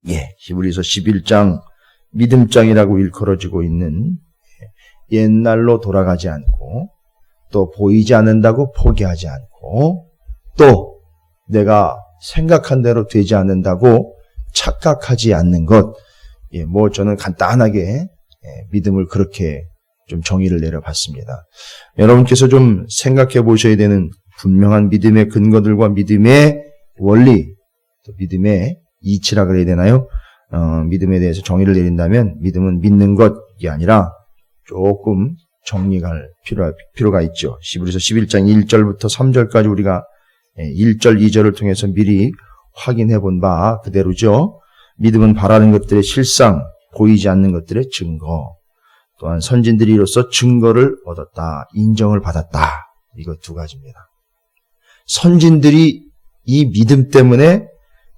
히브리서 11장 믿음장이라고 일컬어지고 있는 옛날로 돌아가지 않고 또 보이지 않는다고 포기하지 않고 또 내가 생각한 대로 되지 않는다고 착각하지 않는 것. 저는 간단하게 믿음을 그렇게 좀 정의를 내려봤습니다. 여러분께서 좀 생각해 보셔야 되는 분명한 믿음의 근거들과 믿음의 원리, 또 믿음의 이치라 그래야 되나요? 믿음에 대해서 정의를 내린다면 믿음은 믿는 것이 아니라 조금 정리할 필요가 있죠. 히브리서 11장 1절부터 3절까지 우리가 1절, 2절을 통해서 미리 확인해 본 바 그대로죠. 믿음은 바라는 것들의 실상, 보이지 않는 것들의 증거, 또한 선진들이 이로써 증거를 얻었다, 인정을 받았다. 이거 두 가지입니다. 선진들이 이 믿음 때문에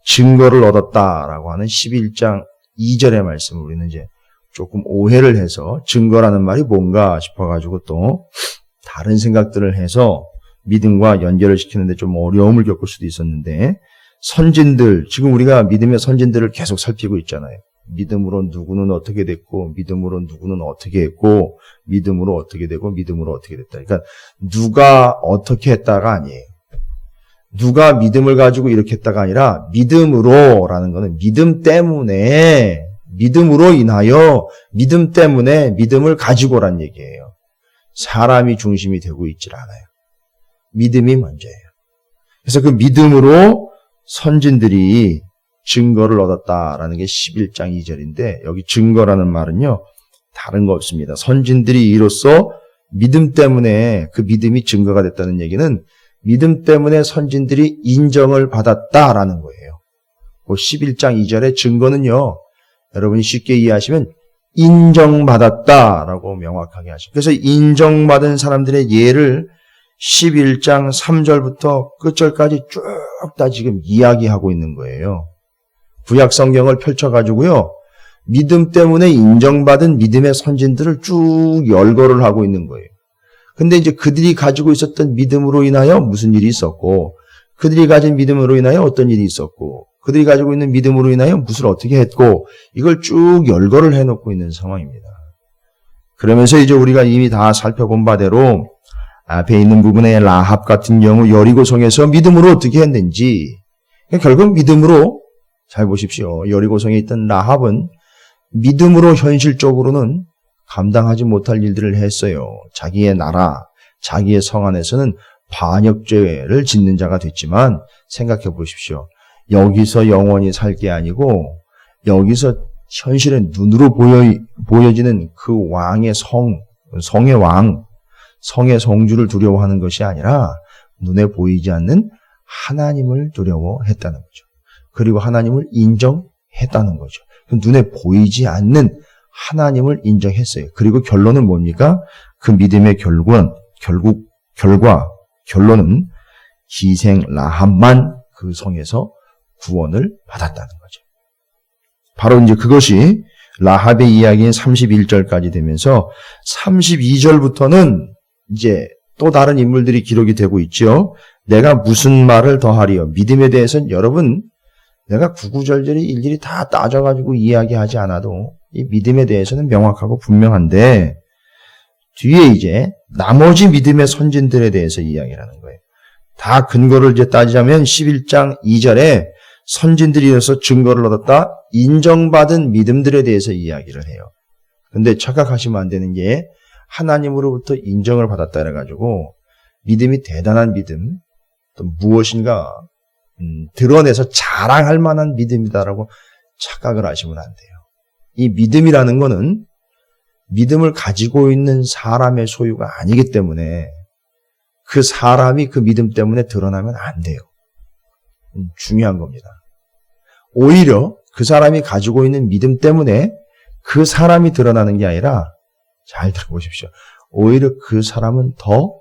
증거를 얻었다라고 하는 11장 2절의 말씀을 우리는 이제 조금 오해를 해서 증거라는 말이 뭔가 싶어가지고 또 다른 생각들을 해서 믿음과 연결을 시키는데 좀 어려움을 겪을 수도 있었는데 선진들, 지금 우리가 믿음의 선진들을 계속 살피고 있잖아요. 믿음으로 누구는 어떻게 됐고 믿음으로 누구는 어떻게 했고 믿음으로 어떻게 되고 믿음으로 어떻게 됐다. 그러니까 누가 어떻게 했다가 아니에요. 누가 믿음을 가지고 이렇게 했다가 아니라 믿음으로라는 거는 믿음 때문에 믿음으로 인하여 믿음 때문에 믿음을 가지고란 얘기예요. 사람이 중심이 되고 있질 않아요. 믿음이 먼저예요. 그래서 그 믿음으로 선진들이 증거를 얻었다라는 게 11장 2절인데 여기 증거라는 말은요. 다른 거 없습니다. 선진들이 이로써 믿음 때문에 그 믿음이 증거가 됐다는 얘기는 믿음 때문에 선진들이 인정을 받았다라는 거예요. 그 11장 2절의 증거는요. 여러분이 쉽게 이해하시면 인정받았다라고 명확하게 하십니다. 그래서 인정받은 사람들의 예를 11장 3절부터 끝절까지 쭉 다 지금 이야기하고 있는 거예요. 구약 성경을 펼쳐가지고요. 믿음 때문에 인정받은 믿음의 선진들을 쭉 열거를 하고 있는 거예요. 근데 이제 그들이 가지고 있었던 믿음으로 인하여 무슨 일이 있었고, 그들이 가진 믿음으로 인하여 어떤 일이 있었고, 그들이 가지고 있는 믿음으로 인하여 무엇을 어떻게 했고, 이걸 쭉 열거를 해놓고 있는 상황입니다. 그러면서 이제 우리가 이미 다 살펴본 바대로 앞에 있는 부분에 라합 같은 경우 여리고성에서 믿음으로 어떻게 했는지, 결국 믿음으로, 잘 보십시오. 여리고성에 있던 라합은 믿음으로 현실적으로는 감당하지 못할 일들을 했어요. 자기의 나라, 자기의 성 안에서는 반역죄를 짓는 자가 됐지만 생각해 보십시오. 여기서 영원히 살 게 아니고 여기서 현실의 눈으로 보여지는 그 왕의 성의 왕, 성의 성주를 두려워하는 것이 아니라 눈에 보이지 않는 하나님을 두려워했다는 거죠. 그리고 하나님을 인정했다는 거죠. 눈에 보이지 않는 하나님을 인정했어요. 그리고 결론은 뭡니까? 그 믿음의 결론은 희생 라합만 그 성에서 구원을 받았다는 거죠. 바로 이제 그것이 라합의 이야기인 31절까지 되면서 32절부터는 이제 또 다른 인물들이 기록이 되고 있죠. 내가 무슨 말을 더하리요? 믿음에 대해서는 여러분 내가 구구절절히 일일이 다 따져가지고 이야기하지 않아도 이 믿음에 대해서는 명확하고 분명한데 뒤에 이제 나머지 믿음의 선진들에 대해서 이야기를 하는 거예요. 다 근거를 이제 따지자면 11장 2절에 선진들이어서 증거를 얻었다 인정받은 믿음들에 대해서 이야기를 해요. 근데 착각하시면 안 되는 게 하나님으로부터 인정을 받았다 해가지고 믿음이 대단한 믿음 또 무엇인가 드러내서 자랑할 만한 믿음이다라고 착각을 하시면 안 돼요. 이 믿음이라는 거는 믿음을 가지고 있는 사람의 소유가 아니기 때문에 그 사람이 그 믿음 때문에 드러나면 안 돼요. 중요한 겁니다. 오히려 그 사람이 가지고 있는 믿음 때문에 그 사람이 드러나는 게 아니라 잘 들어보십시오. 오히려 그 사람은 더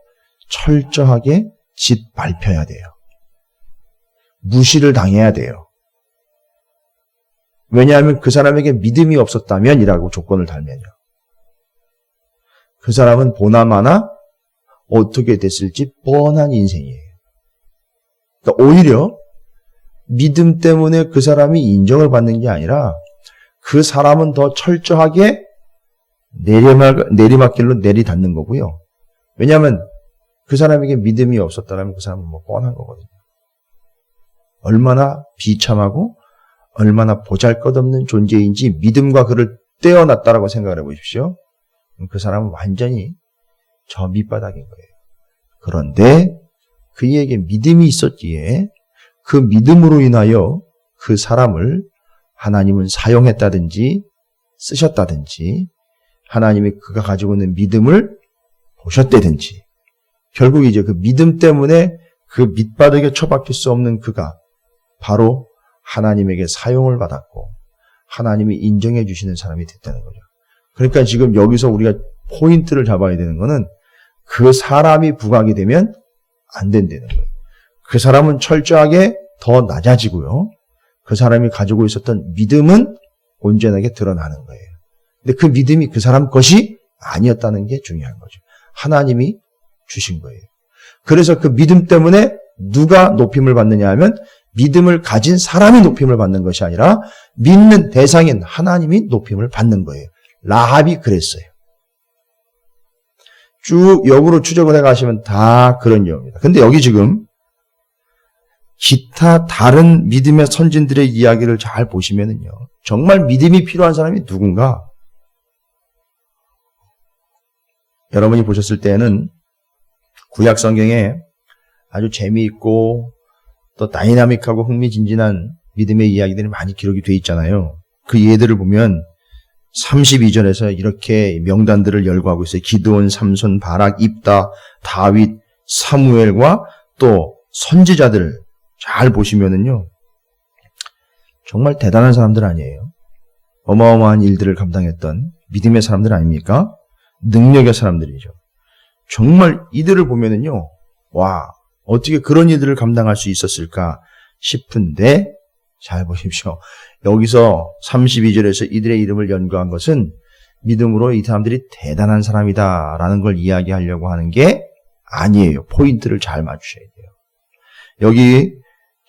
철저하게 짓밟혀야 돼요. 무시를 당해야 돼요. 왜냐하면 그 사람에게 믿음이 없었다면이라고 조건을 달면요. 그 사람은 보나마나 어떻게 됐을지 뻔한 인생이에요. 그러니까 오히려 믿음 때문에 그 사람이 인정을 받는 게 아니라 그 사람은 더 철저하게 내리막길로 내리닫는 거고요. 왜냐하면 그 사람에게 믿음이 없었다면 그 사람은 뭐 뻔한 거거든요. 얼마나 비참하고 얼마나 보잘것없는 존재인지 믿음과 그를 떼어놨다라고 생각을 해보십시오. 그 사람은 완전히 저 밑바닥인 거예요. 그런데 그에게 믿음이 있었기에 그 믿음으로 인하여 그 사람을 하나님은 사용했다든지 쓰셨다든지 하나님이 그가 가지고 있는 믿음을 보셨다든지 결국 이제 그 믿음 때문에 그 밑바닥에 처박힐 수 없는 그가 바로 하나님에게 사용을 받았고 하나님이 인정해 주시는 사람이 됐다는 거죠. 그러니까 지금 여기서 우리가 포인트를 잡아야 되는 거는 그 사람이 부각이 되면 안 된다는 거예요. 그 사람은 철저하게 더 낮아지고요. 그 사람이 가지고 있었던 믿음은 온전하게 드러나는 거예요. 근데 그 믿음이 그 사람 것이 아니었다는 게 중요한 거죠. 하나님이 주신 거예요. 그래서 그 믿음 때문에 누가 높임을 받느냐 하면 믿음을 가진 사람이 높임을 받는 것이 아니라 믿는 대상인 하나님이 높임을 받는 거예요. 라합이 그랬어요. 쭉 역으로 추적을 해가시면 다 그런 내용입니다. 근데 여기 지금 기타 다른 믿음의 선진들의 이야기를 잘 보시면은요. 정말 믿음이 필요한 사람이 누군가? 여러분이 보셨을 때는 구약 성경에 아주 재미있고 또 다이나믹하고 흥미진진한 믿음의 이야기들이 많이 기록이 돼 있잖아요. 그 예들을 보면 32절에서 이렇게 명단들을 열거하고 있어요. 기드온, 삼손, 바락, 입다, 다윗, 사무엘과 또 선지자들 잘 보시면은요. 정말 대단한 사람들 아니에요. 어마어마한 일들을 감당했던 믿음의 사람들 아닙니까? 능력의 사람들이죠. 정말 이들을 보면은요. 와, 어떻게 그런 일들을 감당할 수 있었을까 싶은데 잘 보십시오. 여기서 32절에서 이들의 이름을 연구한 것은 믿음으로 이 사람들이 대단한 사람이다라는 걸 이야기하려고 하는 게 아니에요. 포인트를 잘 맞추셔야 돼요. 여기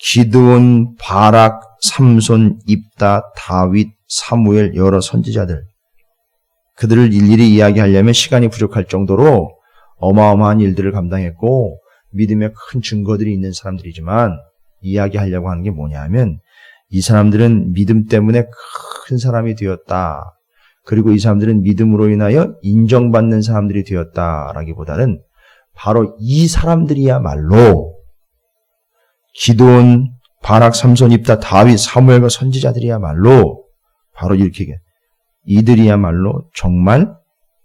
기드온, 바락, 삼손, 입다, 다윗, 사무엘 여러 선지자들 그들을 일일이 이야기하려면 시간이 부족할 정도로 어마어마한 일들을 감당했고 믿음의 큰 증거들이 있는 사람들이지만 이야기하려고 하는 게 뭐냐 하면 이 사람들은 믿음 때문에 큰 사람이 되었다. 그리고 이 사람들은 믿음으로 인하여 인정받는 사람들이 되었다라기보다는 바로 이 사람들이야말로 기드온, 바락, 삼손, 입다, 다윗, 사무엘과 선지자들이야말로 바로 이렇게 이들이야말로 정말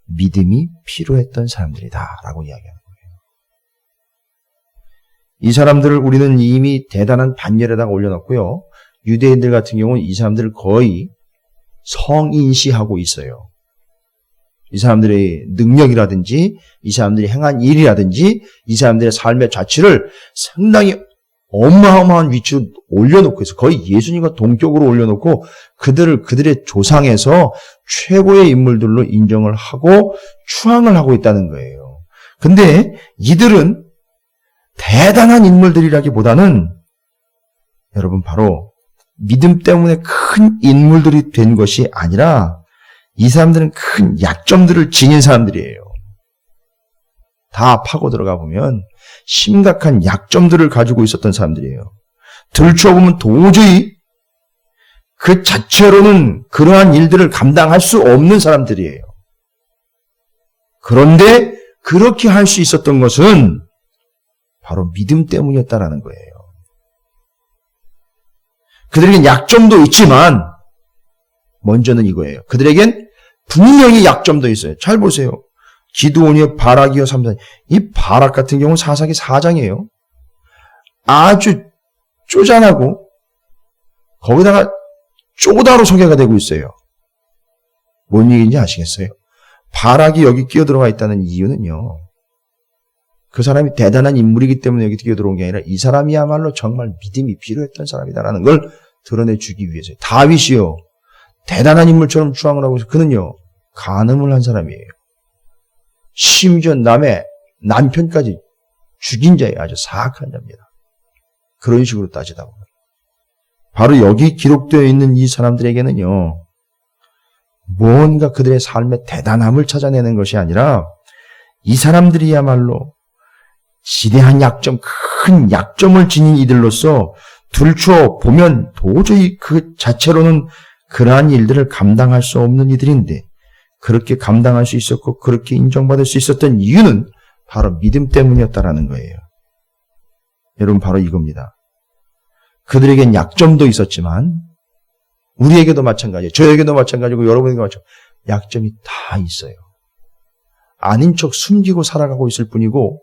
믿음이 필요했던 사람들이다라고 이야기하는 거예요. 이 사람들을 우리는 이미 대단한 반열에다가 올려놓고요. 유대인들 같은 경우는 이 사람들을 거의 성인시하고 있어요. 이 사람들의 능력이라든지 이 사람들이 행한 일이라든지 이 사람들의 삶의 자취를 상당히 어마어마한 위치로 올려놓고 있어요. 거의 예수님과 동격으로 올려놓고 그들의 조상에서 최고의 인물들로 인정을 하고 추앙을 하고 있다는 거예요. 근데 이들은 대단한 인물들이라기보다는 여러분 바로 믿음 때문에 큰 인물들이 된 것이 아니라 이 사람들은 큰 약점들을 지닌 사람들이에요. 다 파고 들어가 보면 심각한 약점들을 가지고 있었던 사람들이에요. 들춰보면 도저히 그 자체로는 그러한 일들을 감당할 수 없는 사람들이에요. 그런데 그렇게 할 수 있었던 것은 바로 믿음 때문이었다라는 거예요. 그들에겐 약점도 있지만 먼저는 이거예요. 그들에겐 분명히 약점도 있어요. 잘 보세요. 기드온이요, 바락이요, 삼손. 이 바락 같은 경우는 사사기 4장이에요. 아주 쪼잔하고 거기다가 쪼다로 소개가 되고 있어요. 뭔 얘기인지 아시겠어요? 바락이 여기 끼어들어가 있다는 이유는요. 그 사람이 대단한 인물이기 때문에 여기 끼어들어온 게 아니라 이 사람이야말로 정말 믿음이 필요했던 사람이다라는 걸 드러내주기 위해서요. 다윗이요. 대단한 인물처럼 추앙을 하고 있어요. 그는요. 간음을 한 사람이에요. 심지어 남의 남편까지 죽인 자예요. 아주 사악한 자입니다. 그런 식으로 따지다 보면. 바로 여기 기록되어 있는 이 사람들에게는요, 뭔가 그들의 삶의 대단함을 찾아내는 것이 아니라 이 사람들이야말로 지대한 약점, 큰 약점을 지닌 이들로서 둘추어 보면 도저히 그 자체로는 그러한 일들을 감당할 수 없는 이들인데 그렇게 감당할 수 있었고 그렇게 인정받을 수 있었던 이유는 바로 믿음 때문이었다라는 거예요. 여러분, 바로 이겁니다. 그들에겐 약점도 있었지만 우리에게도 마찬가지예요. 저에게도 마찬가지고 여러분에게도 마찬가지고 약점이 다 있어요. 아닌 척 숨기고 살아가고 있을 뿐이고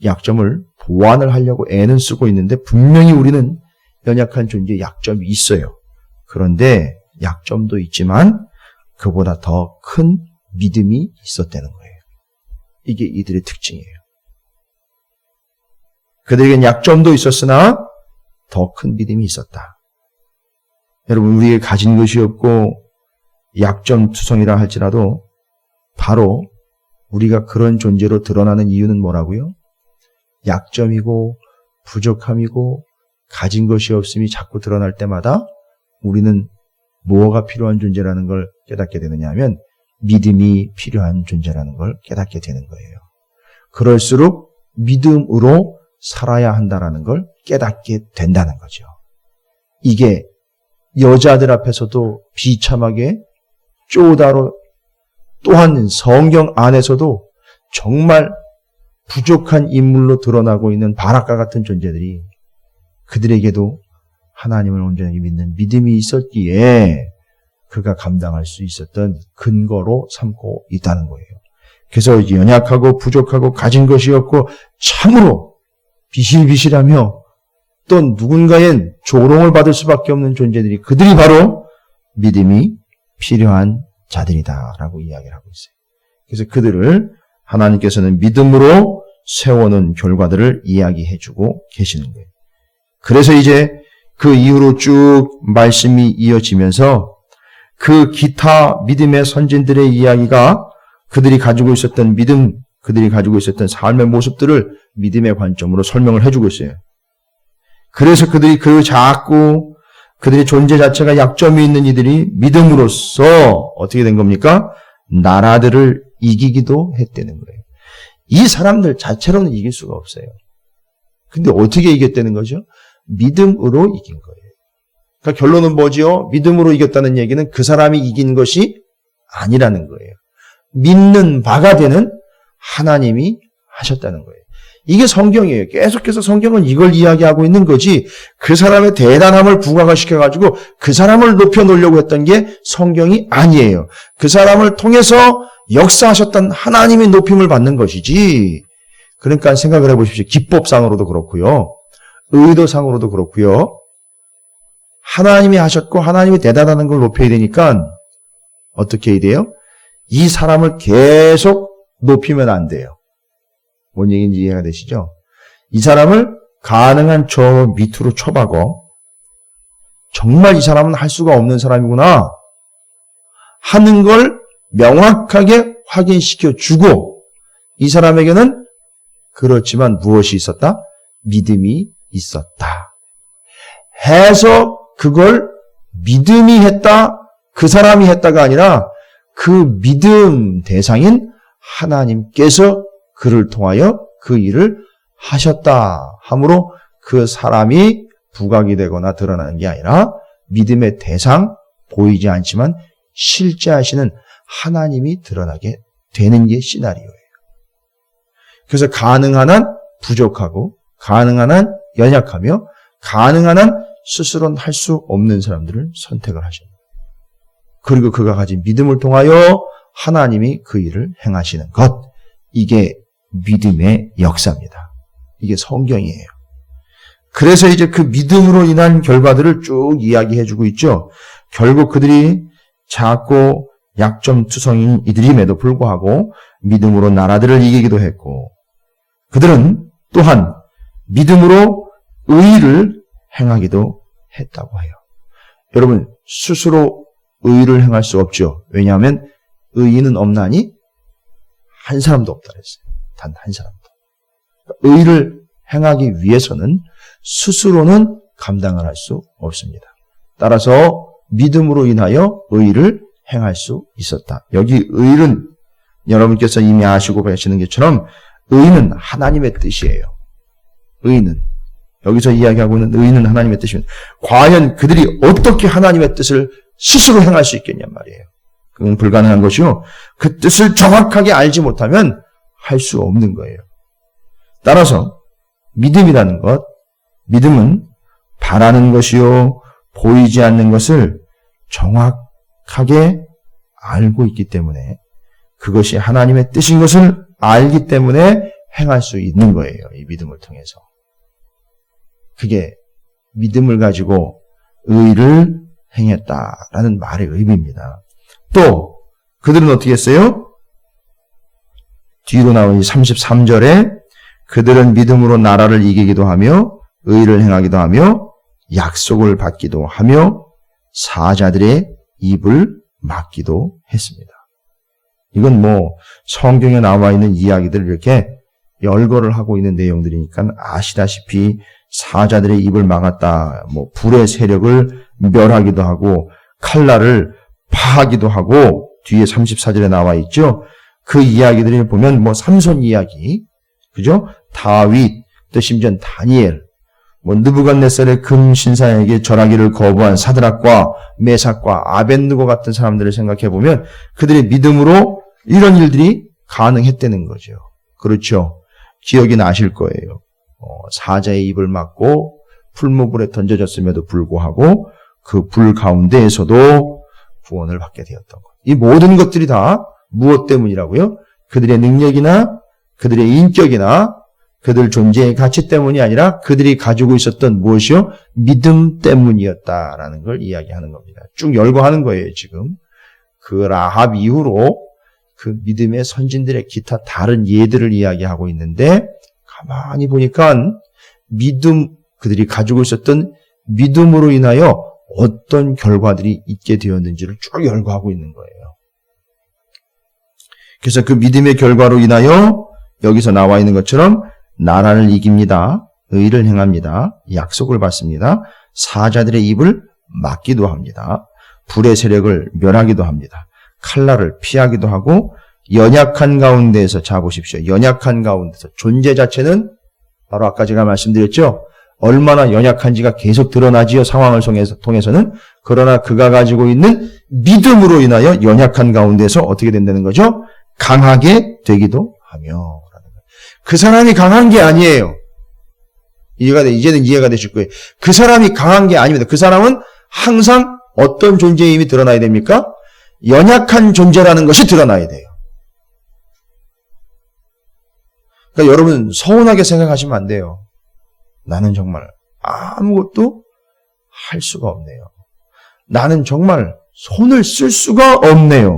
약점을 보완을 하려고 애는 쓰고 있는데 분명히 우리는 연약한 존재에 약점이 있어요. 그런데 약점도 있지만 그보다 더 큰 믿음이 있었다는 거예요. 이게 이들의 특징이에요. 그들에겐 약점도 있었으나 더 큰 믿음이 있었다. 여러분, 우리에게 가진 것이 없고 약점투성이라 할지라도 바로 우리가 그런 존재로 드러나는 이유는 뭐라고요? 약점이고 부족함이고 가진 것이 없음이 자꾸 드러날 때마다 우리는 뭐가 필요한 존재라는 걸 깨닫게 되느냐 하면 믿음이 필요한 존재라는 걸 깨닫게 되는 거예요. 그럴수록 믿음으로 살아야 한다는 걸 깨닫게 된다는 거죠. 이게 여자들 앞에서도 비참하게 쪼다로 또한 성경 안에서도 정말 부족한 인물로 드러나고 있는 바락과 같은 존재들이 그들에게도 하나님을 온전히 믿는 믿음이 있었기에 그가 감당할 수 있었던 근거로 삼고 있다는 거예요. 그래서 연약하고 부족하고 가진 것이 없고 참으로 비실비실하며 또 누군가의 조롱을 받을 수밖에 없는 존재들이 그들이 바로 믿음이 필요한 자들이다라고 이야기를 하고 있어요. 그래서 그들을 하나님께서는 믿음으로 세워놓은 결과들을 이야기해주고 계시는 거예요. 그래서 이제 그 이후로 쭉 말씀이 이어지면서 그 기타 믿음의 선진들의 이야기가 그들이 가지고 있었던 믿음, 그들이 가지고 있었던 삶의 모습들을 믿음의 관점으로 설명을 해주고 있어요. 그래서 그들이 그 작고 그들의 존재 자체가 약점이 있는 이들이 믿음으로써 어떻게 된 겁니까? 나라들을 이기기도 했다는 거예요. 이 사람들 자체로는 이길 수가 없어요. 근데 어떻게 이겼다는 거죠? 믿음으로 이긴 거예요. 그러니까 결론은 뭐지요? 믿음으로 이겼다는 얘기는 그 사람이 이긴 것이 아니라는 거예요. 믿는 바가 되는 하나님이 하셨다는 거예요. 이게 성경이에요. 계속해서 성경은 이걸 이야기하고 있는 거지 그 사람의 대단함을 부각을 시켜가지고 그 사람을 높여놓으려고 했던 게 성경이 아니에요. 그 사람을 통해서 역사하셨던 하나님의 높임을 받는 것이지. 그러니까 생각을 해보십시오. 기법상으로도 그렇고요. 의도상으로도 그렇고요. 하나님이 하셨고 하나님이 대단하다는 걸 높여야 되니까 어떻게 해야 돼요? 이 사람을 계속 높이면 안 돼요. 뭔 얘기인지 이해가 되시죠? 이 사람을 가능한 저 밑으로 쳐박어. 정말 이 사람은 할 수가 없는 사람이구나 하는 걸 명확하게 확인시켜 주고 이 사람에게는 그렇지만 무엇이 있었다? 믿음이 있었다. 해서 그걸 믿음이 했다, 그 사람이 했다가 아니라 그 믿음 대상인 하나님께서 그를 통하여 그 일을 하셨다 함으로 그 사람이 부각이 되거나 드러나는 게 아니라 믿음의 대상, 보이지 않지만 실제 하시는 하나님이 드러나게 되는 게 시나리오예요. 그래서 가능한 한 부족하고 가능한 한 연약하며 가능한 한 스스로는 할 수 없는 사람들을 선택을 하십니다. 그리고 그가 가진 믿음을 통하여 하나님이 그 일을 행하시는 것. 이게 믿음의 역사입니다. 이게 성경이에요. 그래서 이제 그 믿음으로 인한 결과들을 쭉 이야기해주고 있죠. 결국 그들이 작고 약점투성인 이들임에도 불구하고 믿음으로 나라들을 이기기도 했고 그들은 또한 믿음으로 의를 행하기도 했다고 해요. 여러분, 스스로 의를 행할 수 없죠. 왜냐하면 의인은 없나니 한 사람도 없다 그랬어요. 단 한 사람도. 의를 행하기 위해서는 스스로는 감당을 할 수 없습니다. 따라서 믿음으로 인하여 의를 행할 수 있었다. 여기 의는 여러분께서 이미 아시고 계시는 것처럼 의는 하나님의 뜻이에요. 의는. 여기서 이야기하고 있는 의는 하나님의 뜻입니다. 과연 그들이 어떻게 하나님의 뜻을 스스로 행할 수 있겠냔 말이에요. 그건 불가능한 것이요. 그 뜻을 정확하게 알지 못하면 할 수 없는 거예요. 따라서 믿음이라는 것, 믿음은 바라는 것이요, 보이지 않는 것을 정확하게 알고 있기 때문에 그것이 하나님의 뜻인 것을 알기 때문에 행할 수 있는 거예요. 이 믿음을 통해서. 그게 믿음을 가지고 의를 행했다라는 말의 의미입니다. 또 그들은 어떻게 했어요? 뒤로 나온 33절에 그들은 믿음으로 나라를 이기기도 하며 의를 행하기도 하며 약속을 받기도 하며 사자들의 입을 막기도 했습니다. 이건 성경에 나와 있는 이야기들을 이렇게 열거를 하고 있는 내용들이니까 아시다시피 사자들의 입을 막았다. 불의 세력을 멸하기도 하고 칼날을 파하기도 하고 뒤에 34절에 나와 있죠. 그 이야기들을 보면 삼손 이야기, 그죠? 다윗, 또 심지어 다니엘, 느부갓네살의 금신상에게 절하기를 거부한 사드락과 메삭과 아벳느고 같은 사람들을 생각해 보면 그들의 믿음으로 이런 일들이 가능했다는 거죠. 그렇죠? 기억이 나실 거예요. 사자의 입을 막고 풀무불에 던져졌음에도 불구하고 그 불 가운데에서도 구원을 받게 되었던 것. 이 모든 것들이 다 무엇 때문이라고요? 그들의 능력이나 그들의 인격이나 그들 존재의 가치 때문이 아니라 그들이 가지고 있었던 무엇이요? 믿음 때문이었다라는 걸 이야기하는 겁니다. 쭉 열거하는 거예요, 지금. 그 라합 이후로 그 믿음의 선진들의 기타 다른 예들을 이야기하고 있는데 가만히 보니까 그들이 가지고 있었던 믿음으로 인하여 어떤 결과들이 있게 되었는지를 쭉 열거하고 있는 거예요. 그래서 그 믿음의 결과로 인하여 여기서 나와 있는 것처럼 나라를 이깁니다. 의를 행합니다. 약속을 받습니다. 사자들의 입을 막기도 합니다. 불의 세력을 멸하기도 합니다. 칼날을 피하기도 하고 연약한 가운데에서 보십시오. 연약한 가운데서 존재 자체는 바로 아까 제가 말씀드렸죠. 얼마나 연약한지가 계속 드러나지요. 상황을 통해서는. 그러나 그가 가지고 있는 믿음으로 인하여 연약한 가운데서 어떻게 된다는 거죠? 강하게 되기도 하며. 그 사람이 강한 게 아니에요. 이제는 이해가 되실 거예요. 그 사람이 강한 게 아닙니다. 그 사람은 항상 어떤 존재의 힘이 드러나야 됩니까? 연약한 존재라는 것이 드러나야 돼요. 그러니까 여러분 서운하게 생각하시면 안 돼요. 나는 정말 아무것도 할 수가 없네요. 나는 정말 손을 쓸 수가 없네요.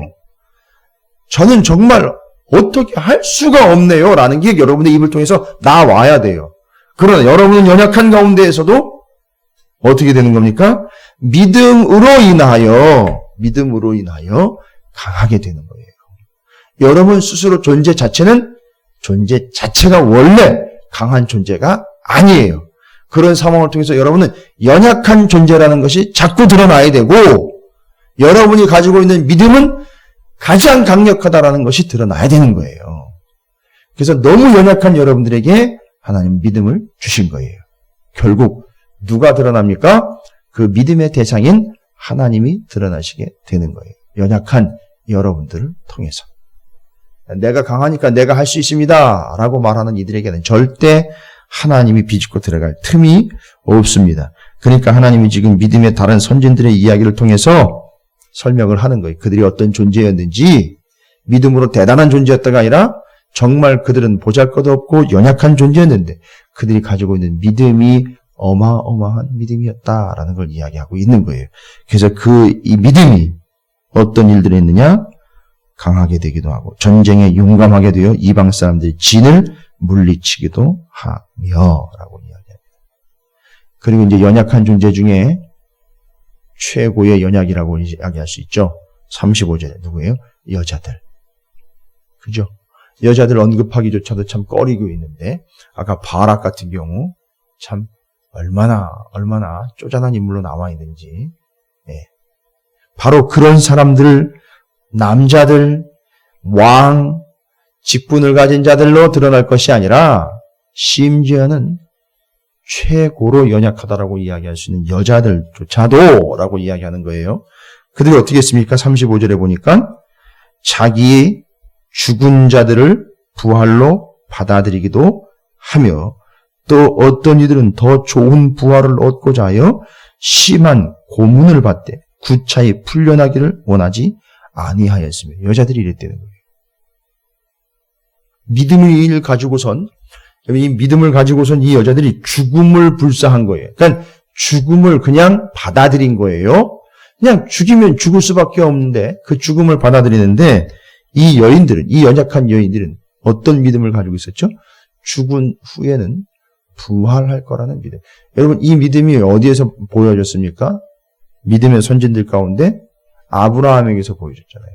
저는 정말 어떻게 할 수가 없네요. 라는 게 여러분의 입을 통해서 나와야 돼요. 그러나 여러분은 연약한 가운데에서도 어떻게 되는 겁니까? 믿음으로 인하여 강하게 되는 거예요. 여러분 스스로 존재 자체가 원래 강한 존재가 아니에요. 그런 상황을 통해서 여러분은 연약한 존재라는 것이 자꾸 드러나야 되고 여러분이 가지고 있는 믿음은 가장 강력하다라는 것이 드러나야 되는 거예요. 그래서 너무 연약한 여러분들에게 하나님 믿음을 주신 거예요. 결국 누가 드러납니까? 그 믿음의 대상인 하나님이 드러나시게 되는 거예요. 연약한 여러분들을 통해서. 내가 강하니까 내가 할 수 있습니다 라고 말하는 이들에게는 절대 하나님이 비집고 들어갈 틈이 없습니다. 그러니까 하나님이 지금 믿음의 다른 선진들의 이야기를 통해서 설명을 하는 거예요. 그들이 어떤 존재였는지, 믿음으로 대단한 존재였다가 아니라 정말 그들은 보잘것없고 연약한 존재였는데 그들이 가지고 있는 믿음이 어마어마한 믿음이었다라는 걸 이야기하고 있는 거예요. 그래서 이 믿음이 어떤 일들이 있느냐? 강하게 되기도 하고 전쟁에 용감하게 되어 이방 사람들이 진을 물리치기도 하며 라고 이야기합니다. 그리고 이제 연약한 존재 중에 최고의 연약이라고 이야기할 수 있죠. 35절에 누구예요? 여자들. 그죠? 여자들 언급하기조차도 참 꺼리고 있는데 아까 바락 같은 경우 참 얼마나 쪼잔한 인물로 나와 있는지. 바로 그런 사람들, 남자들, 왕, 직분을 가진 자들로 드러날 것이 아니라 심지어는 최고로 연약하다라고 이야기할 수 있는 여자들조차도 라고 이야기하는 거예요. 그들이 어떻게 했습니까? 35절에 보니까 자기의 죽은 자들을 부활로 받아들이기도 하며 또 어떤 이들은 더 좋은 부활을 얻고자 하여 심한 고문을 받되 구차히 풀려나기를 원하지 아니하였으며 여자들이 이랬다는 거예요. 믿음을 가지고선 이 여자들이 죽음을 불사한 거예요. 그러니까 죽음을 그냥 받아들인 거예요. 그냥 죽이면 죽을 수밖에 없는데 그 죽음을 받아들이는데 이 연약한 여인들은 어떤 믿음을 가지고 있었죠? 죽은 후에는 부활할 거라는 믿음. 여러분, 이 믿음이 어디에서 보여졌습니까? 믿음의 선진들 가운데 아브라함에게서 보여졌잖아요.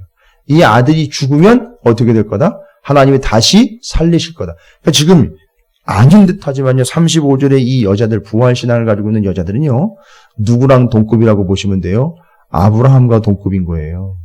이 아들이 죽으면 어떻게 될 거다? 하나님이 다시 살리실 거다. 그러니까 지금 아닌 듯 하지만요, 35절에 이 여자들, 부활신앙을 가지고 있는 여자들은요, 누구랑 동급이라고 보시면 돼요? 아브라함과 동급인 거예요.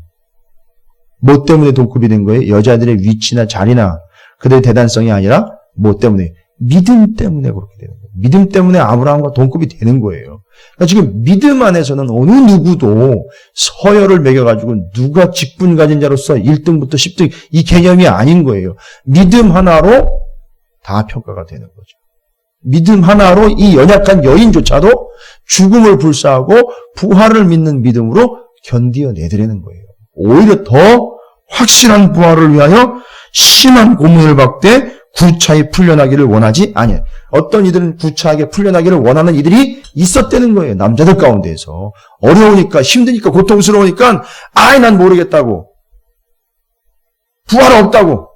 뭐 때문에 동급이 된 거예요? 여자들의 위치나 자리나 그들의 대단성이 아니라 뭐 때문에? 믿음 때문에 그렇게 되는 거예요. 믿음 때문에 아브라함과 동급이 되는 거예요. 그러니까 지금 믿음 안에서는 어느 누구도 서열을 매겨가지고 누가 직분 가진 자로서 1등부터 10등 이 개념이 아닌 거예요. 믿음 하나로 다 평가가 되는 거죠. 믿음 하나로 이 연약한 여인조차도 죽음을 불사하고 부활을 믿는 믿음으로 견디어내드리는 거예요. 오히려 더 확실한 부활을 위하여 심한 고문을 받되 구차히 풀려나기를 원하지 아니에요. 어떤 이들은 구차하게 풀려나기를 원하는 이들이 있었다는 거예요. 남자들 가운데에서. 어려우니까 힘드니까 고통스러우니까 난 모르겠다고. 부활 없다고.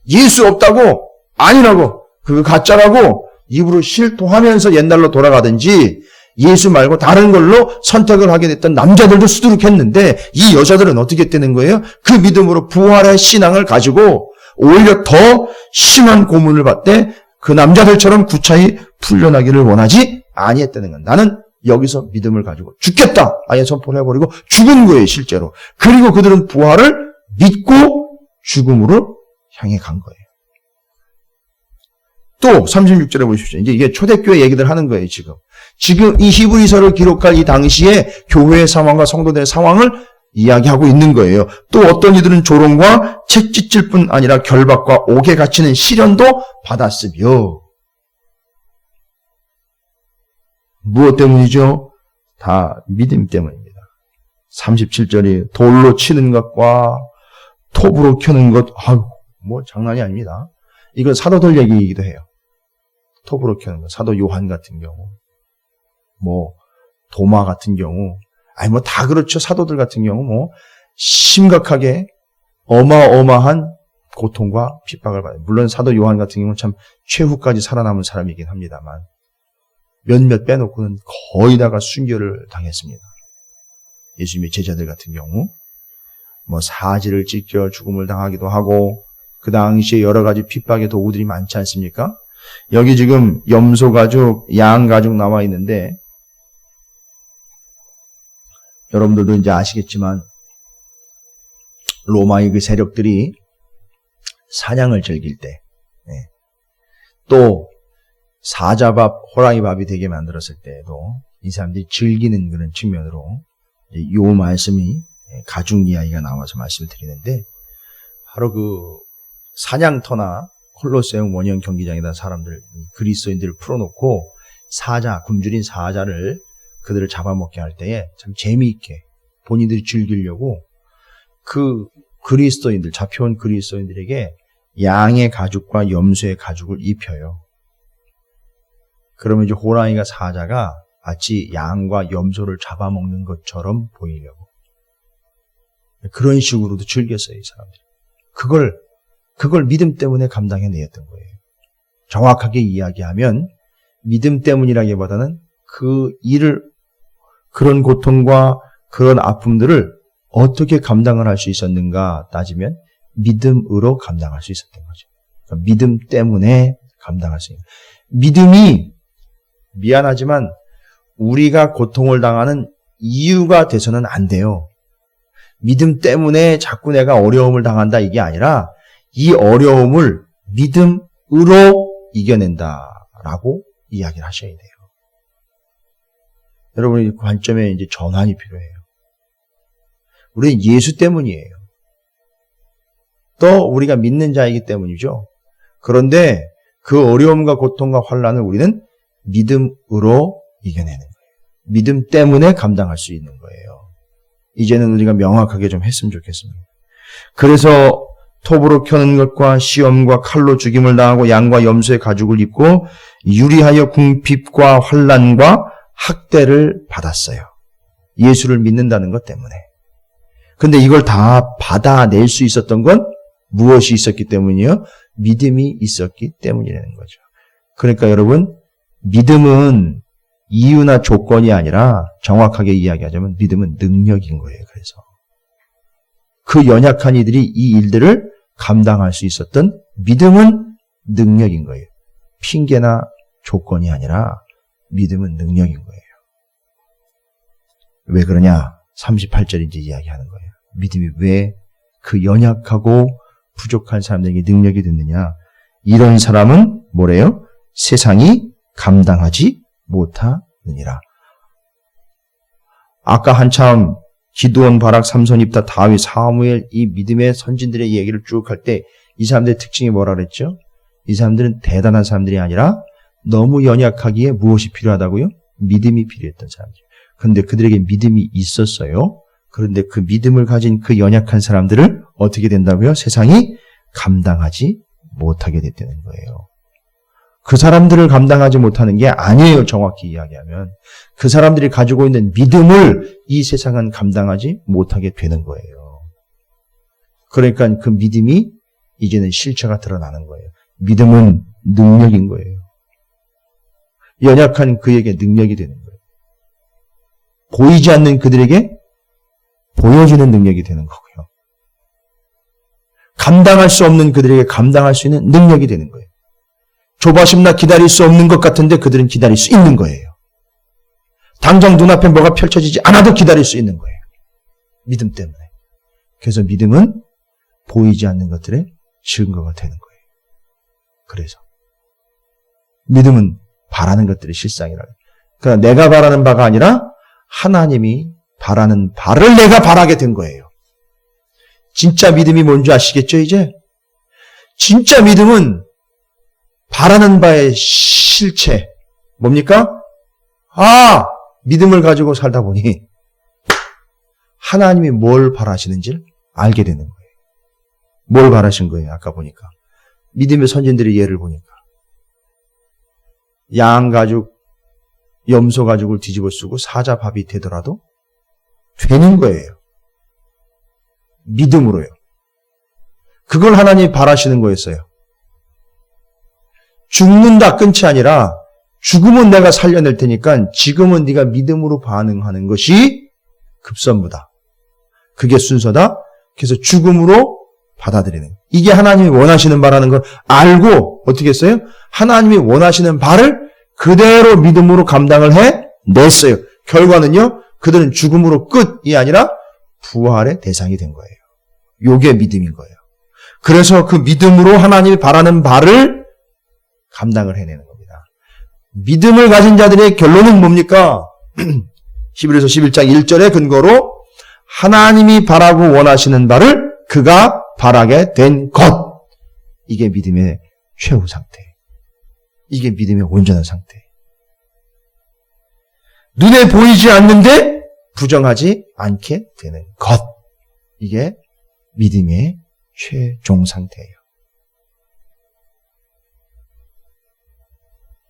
예수 없다고. 아니라고. 그거 가짜라고. 입으로 실토하면서 옛날로 돌아가든지 예수 말고 다른 걸로 선택을 하게 됐던 남자들도 수두룩했는데 이 여자들은 어떻게 했다는 거예요? 그 믿음으로 부활의 신앙을 가지고 오히려 더 심한 고문을 받되 그 남자들처럼 구차히 풀려나기를 원하지 아니했다는 건 나는 여기서 믿음을 가지고 죽겠다 아예 선포를 해버리고 죽은 거예요 실제로. 그리고 그들은 부활을 믿고 죽음으로 향해 간 거예요. 또 36절에 보십시오. 이제 이게 초대교회 얘기들 하는 거예요 지금. 지금 이 히브리서를 기록할 이 당시에 교회의 상황과 성도들의 상황을 이야기하고 있는 거예요. 또 어떤 이들은 조롱과 채찍질 뿐 아니라 결박과 옥에 갇히는 시련도 받았으며 무엇 때문이죠? 다 믿음 때문입니다. 37절이 돌로 치는 것과 톱으로 켜는 것, 뭐 장난이 아닙니다. 이건 사도들 얘기이기도 해요. 톱으로 켜는 것, 사도 요한 같은 경우, 뭐 도마 같은 경우, 뭐 다 그렇죠. 사도들 같은 경우 뭐 심각하게 어마어마한 고통과 핍박을 받아요. 물론 사도 요한 같은 경우는 참 최후까지 살아남은 사람이긴 합니다만 몇몇 빼놓고는 거의 다가 순교를 당했습니다. 예수님의 제자들 같은 경우 뭐 사지를 찢겨 죽음을 당하기도 하고 그 당시에 여러 가지 핍박의 도구들이 많지 않습니까? 여기 지금 염소 가죽, 양 가죽 나와 있는데 여러분들도 이제 아시겠지만 로마의 그 세력들이 사냥을 즐길 때 또 사자밥, 호랑이밥이 되게 만들었을 때에도 이 사람들이 즐기는 그런 측면으로 이 말씀이 가죽 이야기가 나와서 말씀을 드리는데 바로 그 사냥터나 콜로세움 원형 경기장에다 사람들 그리스도인들을 풀어놓고 사자, 굶주린 사자를 그들을 잡아먹게 할 때에 참 재미있게 본인들이 즐기려고 그 그리스도인들, 잡혀온 그리스도인들에게 양의 가죽과 염소의 가죽을 입혀요. 그러면 이제 호랑이가 사자가 마치 양과 염소를 잡아먹는 것처럼 보이려고. 그런 식으로도 즐겼어요, 이 사람들이. 그걸 믿음 때문에 감당해내었던 거예요. 정확하게 이야기하면 믿음 때문이라기보다는 그 일을, 그런 고통과 그런 아픔들을 어떻게 감당을 할 수 있었는가 따지면 믿음으로 감당할 수 있었던 거죠. 그러니까 믿음 때문에 감당할 수 있는. 믿음이 미안하지만 우리가 고통을 당하는 이유가 돼서는 안 돼요. 믿음 때문에 자꾸 내가 어려움을 당한다 이게 아니라 이 어려움을 믿음으로 이겨낸다라고 이야기를 하셔야 돼요. 여러분의 관점에 이제 전환이 필요해요. 우리는 예수 때문이에요. 또 우리가 믿는 자이기 때문이죠. 그런데 그 어려움과 고통과 환난을 우리는 믿음으로 이겨내는 거예요. 믿음 때문에 감당할 수 있는 거예요. 이제는 우리가 명확하게 좀 했으면 좋겠습니다. 그래서 톱으로 켜는 것과 시험과 칼로 죽임을 당하고 양과 염소의 가죽을 입고 유리하여 궁핍과 환난과 학대를 받았어요. 예수를 믿는다는 것 때문에. 근데 이걸 다 받아낼 수 있었던 건 무엇이 있었기 때문이요? 믿음이 있었기 때문이라는 거죠. 그러니까 여러분, 믿음은 이유나 조건이 아니라 정확하게 이야기하자면 믿음은 능력인 거예요. 그래서 그 연약한 이들이 이 일들을 감당할 수 있었던 믿음은 능력인 거예요. 핑계나 조건이 아니라 믿음은 능력인 거예요. 왜 그러냐? 38절에 이제 이야기하는 거예요. 믿음이 왜 그 연약하고 부족한 사람들에게 능력이 됐느냐? 이런 사람은 뭐래요? 세상이 감당하지 못하느니라. 아까 한참 기드온, 바락, 삼손, 입다, 다윗, 사무엘 이 믿음의 선진들의 얘기를 쭉 할 때 이 사람들의 특징이 뭐라 그랬죠? 이 사람들은 대단한 사람들이 아니라 너무 연약하기에 무엇이 필요하다고요? 믿음이 필요했던 사람들. 그런데 그들에게 믿음이 있었어요. 그런데 그 믿음을 가진 그 연약한 사람들을 어떻게 된다고요? 세상이 감당하지 못하게 됐다는 거예요. 그 사람들을 감당하지 못하는 게 아니에요. 정확히 이야기하면. 그 사람들이 가지고 있는 믿음을 이 세상은 감당하지 못하게 되는 거예요. 그러니까 그 믿음이 이제는 실체가 드러나는 거예요. 믿음은 능력인 거예요. 연약한 그에게 능력이 되는 거예요. 보이지 않는 그들에게 보여주는 능력이 되는 거고요. 감당할 수 없는 그들에게 감당할 수 있는 능력이 되는 거예요. 조바심나 기다릴 수 없는 것 같은데 그들은 기다릴 수 있는 거예요. 당장 눈앞에 뭐가 펼쳐지지 않아도 기다릴 수 있는 거예요. 믿음 때문에. 그래서 믿음은 보이지 않는 것들의 증거가 되는 거예요. 그래서 믿음은 바라는 것들의 실상이라. 그러니까 내가 바라는 바가 아니라 하나님이 바라는 바를 내가 바라게 된 거예요. 진짜 믿음이 뭔지 아시겠죠, 이제? 진짜 믿음은 바라는 바의 실체. 뭡니까? 믿음을 가지고 살다 보니 하나님이 뭘 바라시는지를 알게 되는 거예요. 뭘 바라신 거예요, 아까 보니까. 믿음의 선진들의 예를 보니까. 양 가죽, 염소 가죽을 뒤집어 쓰고 사자밥이 되더라도 되는 거예요. 믿음으로요. 그걸 하나님이 바라시는 거였어요. 죽는다 끝이 아니라 죽으면 내가 살려낼 테니까 지금은 네가 믿음으로 반응하는 것이 급선무다. 그게 순서다. 그래서 죽음으로 받아들이는. 이게 하나님이 원하시는 바라는 걸 알고 어떻게 했어요? 하나님이 원하시는 바를 그대로 믿음으로 감당을 해냈어요. 결과는요. 그들은 죽음으로 끝이 아니라 부활의 대상이 된 거예요. 요게 믿음인 거예요. 그래서 그 믿음으로 하나님이 바라는 바를 감당을 해내는 겁니다. 믿음을 가진 자들의 결론은 뭡니까? 히브리서 11장 1절의 근거로 하나님이 바라고 원하시는 바를 그가 바라게 된 것. 이게 믿음의 최후 상태. 이게 믿음의 온전한 상태. 눈에 보이지 않는데 부정하지 않게 되는 것. 이게 믿음의 최종 상태예요.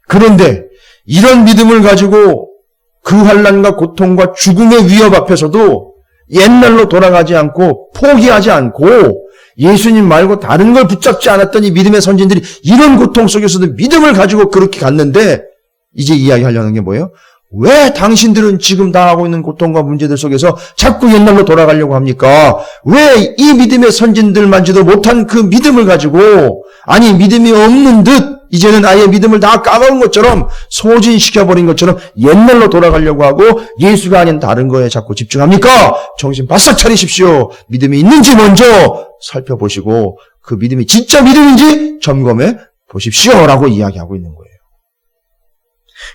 그런데 이런 믿음을 가지고 그 환난과 고통과 죽음의 위협 앞에서도 옛날로 돌아가지 않고 포기하지 않고 예수님 말고 다른 걸 붙잡지 않았던 이 믿음의 선진들이 이런 고통 속에서도 믿음을 가지고 그렇게 갔는데 이제 이야기하려는 게 뭐예요? 왜 당신들은 지금 당하고 있는 고통과 문제들 속에서 자꾸 옛날로 돌아가려고 합니까? 왜 이 믿음의 선진들만지도 못한 그 믿음을 가지고 믿음이 없는 듯 이제는 아예 믿음을 다 까먹은 것처럼 소진시켜버린 것처럼 옛날로 돌아가려고 하고 예수가 아닌 다른 거에 자꾸 집중합니까? 정신 바싹 차리십시오. 믿음이 있는지 먼저 살펴보시고 그 믿음이 진짜 믿음인지 점검해 보십시오. 라고 이야기하고 있는 거예요.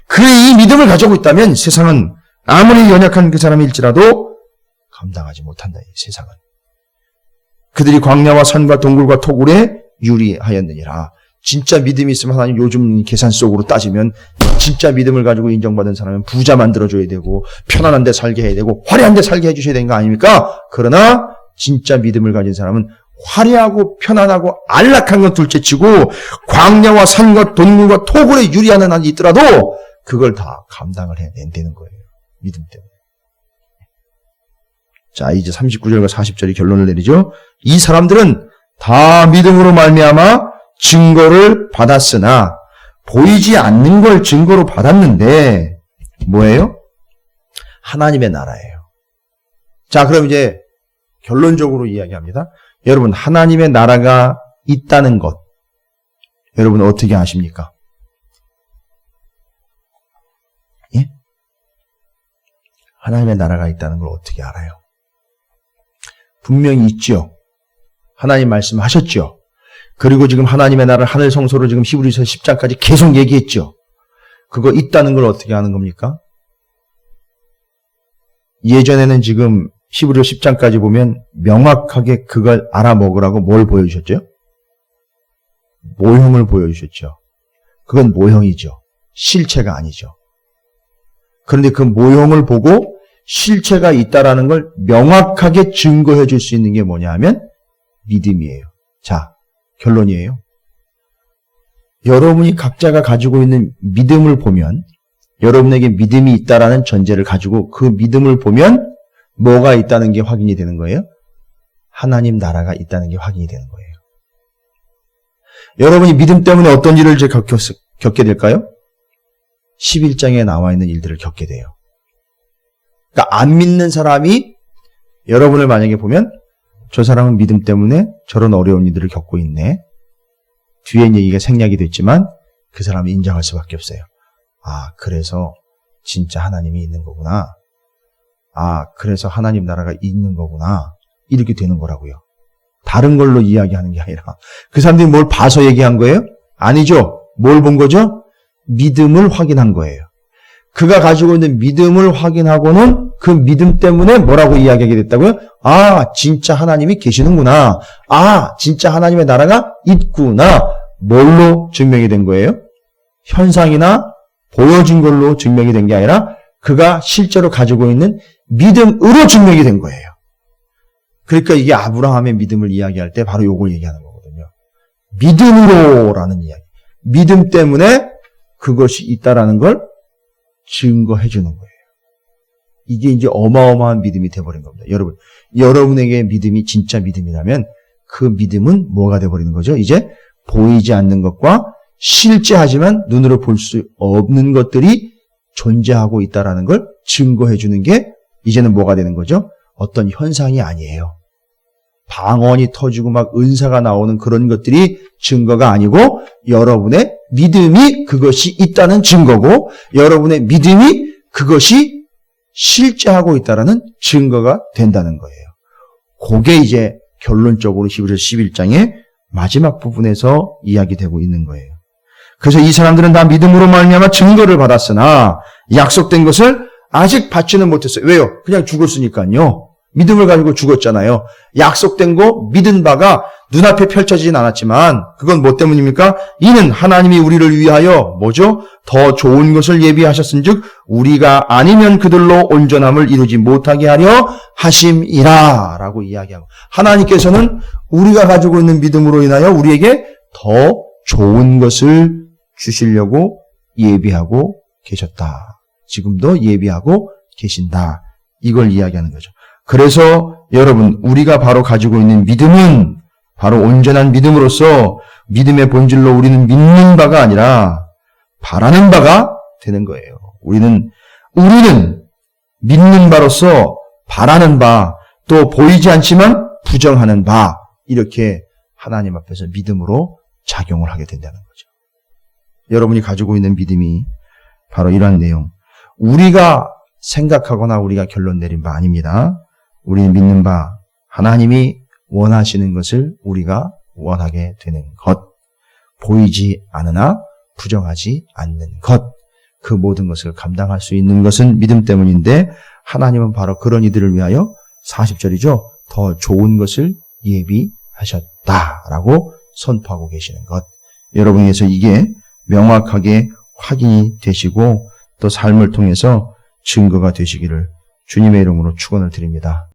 그의 이 믿음을 가지고 있다면 세상은 아무리 연약한 그 사람일지라도 감당하지 못한다. 이 세상은. 그들이 광야와 산과 동굴과 토굴에 유리하였느니라. 진짜 믿음이 있으면 하나님 요즘 계산 속으로 따지면 진짜 믿음을 가지고 인정받은 사람은 부자 만들어줘야 되고 편안한 데 살게 해야 되고 화려한 데 살게 해주셔야 되는 거 아닙니까? 그러나 진짜 믿음을 가진 사람은 화려하고 편안하고 안락한 건 둘째치고 광야와 산과 동굴과 토굴에 유리하는 한이 있더라도 그걸 다 감당을 해낸다는 거예요. 믿음 때문에. 자, 이제 39절과 40절이 결론을 내리죠. 이 사람들은 다 믿음으로 말미암아 증거를 받았으나 보이지 않는 걸 증거로 받았는데 뭐예요? 하나님의 나라예요. 자, 그럼 이제 결론적으로 이야기합니다. 여러분, 하나님의 나라가 있다는 것 여러분 어떻게 아십니까? 예? 하나님의 나라가 있다는 걸 어떻게 알아요? 분명히 있죠. 하나님 말씀하셨죠. 그리고 지금 하나님의 나라를 하늘 성소로 지금 히브리서 10장까지 계속 얘기했죠. 그거 있다는 걸 어떻게 아는 겁니까? 예전에는 지금 히브리서 10장까지 보면 명확하게 그걸 알아먹으라고 뭘 보여주셨죠? 모형을 보여주셨죠. 그건 모형이죠. 실체가 아니죠. 그런데 그 모형을 보고 실체가 있다라는 걸 명확하게 증거해 줄 수 있는 게 뭐냐 하면 믿음이에요. 자, 결론이에요. 여러분이 각자가 가지고 있는 믿음을 보면 여러분에게 믿음이 있다라는 전제를 가지고 그 믿음을 보면 뭐가 있다는 게 확인이 되는 거예요? 하나님 나라가 있다는 게 확인이 되는 거예요. 여러분이 믿음 때문에 어떤 일을 겪게 될까요? 11장에 나와 있는 일들을 겪게 돼요. 그러니까 안 믿는 사람이 여러분을 만약에 보면 저 사람은 믿음 때문에 저런 어려운 일들을 겪고 있네. 뒤엔 얘기가 생략이 됐지만 그 사람이 인정할 수밖에 없어요. 아, 그래서 진짜 하나님이 있는 거구나. 아, 그래서 하나님 나라가 있는 거구나. 이렇게 되는 거라고요. 다른 걸로 이야기하는 게 아니라. 그 사람들이 뭘 봐서 얘기한 거예요? 아니죠. 뭘 본 거죠? 믿음을 확인한 거예요. 그가 가지고 있는 믿음을 확인하고는 그 믿음 때문에 뭐라고 이야기하게 됐다고요? 아, 진짜 하나님이 계시는구나. 아, 진짜 하나님의 나라가 있구나. 뭘로 증명이 된 거예요? 현상이나 보여진 걸로 증명이 된 게 아니라 그가 실제로 가지고 있는 믿음으로 증명이 된 거예요. 그러니까 이게 아브라함의 믿음을 이야기할 때 바로 이걸 얘기하는 거거든요. 믿음으로라는 이야기. 믿음 때문에 그것이 있다라는 걸 증거해 주는 거예요. 이게 이제 어마어마한 믿음이 돼버린 겁니다. 여러분, 여러분에게 믿음이 진짜 믿음이라면 그 믿음은 뭐가 돼버리는 거죠? 이제 보이지 않는 것과 실제하지만 눈으로 볼 수 없는 것들이 존재하고 있다라는 걸 증거해 주는 게 이제는 뭐가 되는 거죠? 어떤 현상이 아니에요. 방언이 터지고 막 은사가 나오는 그런 것들이 증거가 아니고 여러분의 믿음이 그것이 있다는 증거고 여러분의 믿음이 그것이 실제하고 있다는 증거가 된다는 거예요. 그게 이제 결론적으로 히브리서 11장의 마지막 부분에서 이야기되고 있는 거예요. 그래서 이 사람들은 다 믿음으로 말미암아 증거를 받았으나 약속된 것을 아직 받지는 못했어요. 왜요? 그냥 죽었으니까요. 믿음을 가지고 죽었잖아요. 약속된 거 믿은 바가 눈앞에 펼쳐지진 않았지만 그건 뭐 때문입니까? 이는 하나님이 우리를 위하여 뭐죠? 더 좋은 것을 예비하셨은즉 우리가 아니면 그들로 온전함을 이루지 못하게 하려 하심이라 라고 이야기하고 하나님께서는 우리가 가지고 있는 믿음으로 인하여 우리에게 더 좋은 것을 주시려고 예비하고 계셨다. 지금도 예비하고 계신다. 이걸 이야기하는 거죠. 그래서 여러분 우리가 바로 가지고 있는 믿음은 바로 온전한 믿음으로서 믿음의 본질로 우리는 믿는 바가 아니라 바라는 바가 되는 거예요. 우리는 믿는 바로서 바라는 바, 또 보이지 않지만 부정하는 바 이렇게 하나님 앞에서 믿음으로 작용을 하게 된다는 거죠. 여러분이 가지고 있는 믿음이 바로 이러한 내용. 우리가 생각하거나 우리가 결론 내린 바 아닙니다. 우리는 믿는 바 하나님이 원하시는 것을 우리가 원하게 되는 것. 보이지 않으나 부정하지 않는 것. 그 모든 것을 감당할 수 있는 것은 믿음 때문인데 하나님은 바로 그런 이들을 위하여 40절이죠. 더 좋은 것을 예비하셨다라고 선포하고 계시는 것. 여러분에게서 이게 명확하게 확인이 되시고 또 삶을 통해서 증거가 되시기를 주님의 이름으로 축원을 드립니다.